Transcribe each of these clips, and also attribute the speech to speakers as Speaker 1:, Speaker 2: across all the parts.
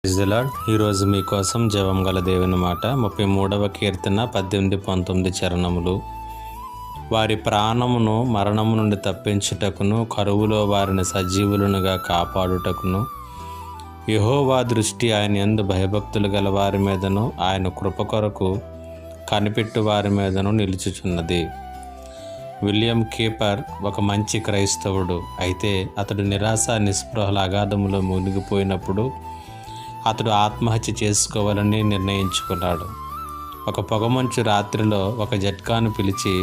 Speaker 1: Praise the lord. ఈరోజు మీకోసం జీవం గల దేవుని మాట 33వ కీర్తన 18-19 చరణములు. వారి ప్రాణమును మరణము నుండి తప్పించుటకును, కరువులో వారిని సజీవులనుగా కాపాడుటకును, యెహోవా దృష్టి ఆయన యందు భయభక్తులు గల వారి మీదను, ఆయన కృప కొరకు కనిపెట్టు వారి మీదను నిలుచుచున్నది. విలియం కీపర్ ఒక మంచి క్రైస్తవుడు. అయితే అతడు నిరాశ నిస్పృహల అగాధములో మునిగిపోయినప్పుడు అతడు ఆత్మహత్య చేసుకోవాలని నిర్ణయించుకున్నాడు. ఒక పొగమంచు రాత్రిలో ఒక జట్కాను పిలిచి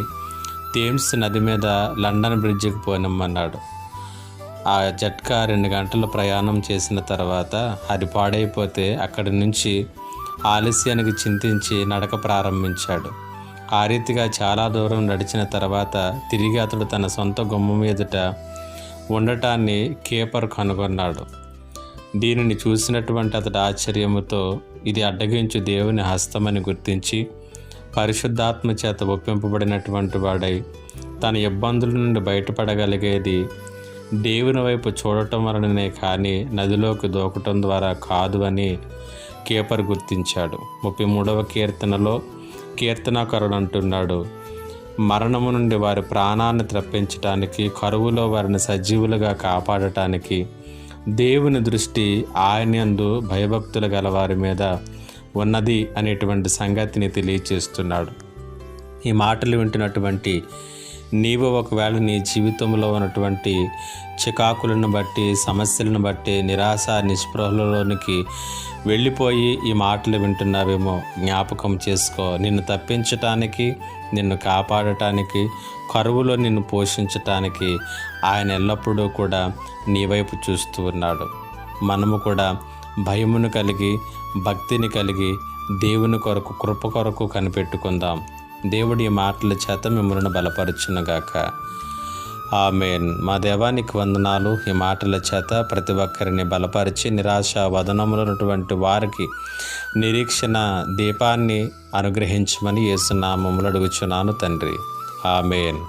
Speaker 1: థేమ్స్ నది మీద లండన్ బ్రిడ్జికి పోనిమ్మన్నాడు. ఆ జట్కా 2 గంటల ప్రయాణం చేసిన తర్వాత అది పాడైపోతే అక్కడి నుంచి ఆలస్యానికి చింతించి నడక ప్రారంభించాడు. ఆ రీతిగా చాలా దూరం నడిచిన తర్వాత తిరిగి అతడు తన సొంత గుమ్మం ఎదుట ఉండటాన్ని కీపర్ కనుగొన్నాడు. దీనిని చూసినటువంటి అతడు ఆశ్చర్యముతో ఇది అడ్డగించు దేవుని హస్తమని గుర్తించి పరిశుద్ధాత్మ చేత ఒప్పింపబడినటువంటి వాడై తన ఇబ్బందుల నుండి బయటపడగలిగేది దేవుని వైపు చూడటం వలననే కానీ నదిలోకి దూకటం ద్వారా కాదు అని కీపర్ గుర్తించాడు. 33వ కీర్తనలో కీర్తనాకారుడు అంటున్నాడు, మరణము నుండి వారి ప్రాణాన్ని తప్పించటానికి, కరువులో వారిని సజీవులుగా కాపాడటానికి దేవుని దృష్టి ఆయన యందు భయభక్తులు గల వారి మీద ఉన్నది అనేటువంటి సంగతిని తెలియచేస్తున్నాడు. ఈ మాటలు వింటున్నటువంటి నీవు ఒకవేళ నీ జీవితంలో ఉన్నటువంటి చికాకులను బట్టి, సమస్యలను బట్టి నిరాశ నిస్పృహలలోనికి వెళ్ళిపోయి ఈ మాటలు వింటున్నావేమో జ్ఞాపకం చేసుకో. నిన్ను తప్పించటానికి, నిన్ను కాపాడటానికి, కరువులో నిన్ను పోషించటానికి ఆయన ఎల్లప్పుడూ కూడా నీ వైపు చూస్తూ ఉన్నాడు. మనము కూడా భయమును కలిగి, భక్తిని కలిగి దేవుని కొరకు, కృప కొరకు కనిపెట్టుకుందాం. దేవుడి ఈ మాటల చేత మిమ్మల్ని బలపరచునుగాక. ఆమేన్. మా దేవానికి వందనాలు. ఈ మాటల చేత ప్రతి ఒక్కరిని బలపరిచి నిరాశ వదనములో ఉన్నటువంటి వారికి నిరీక్షణ దీపాన్ని అనుగ్రహించమని యేసు నామములో అడుగుచున్నాను తండ్రి. ఆమేన్.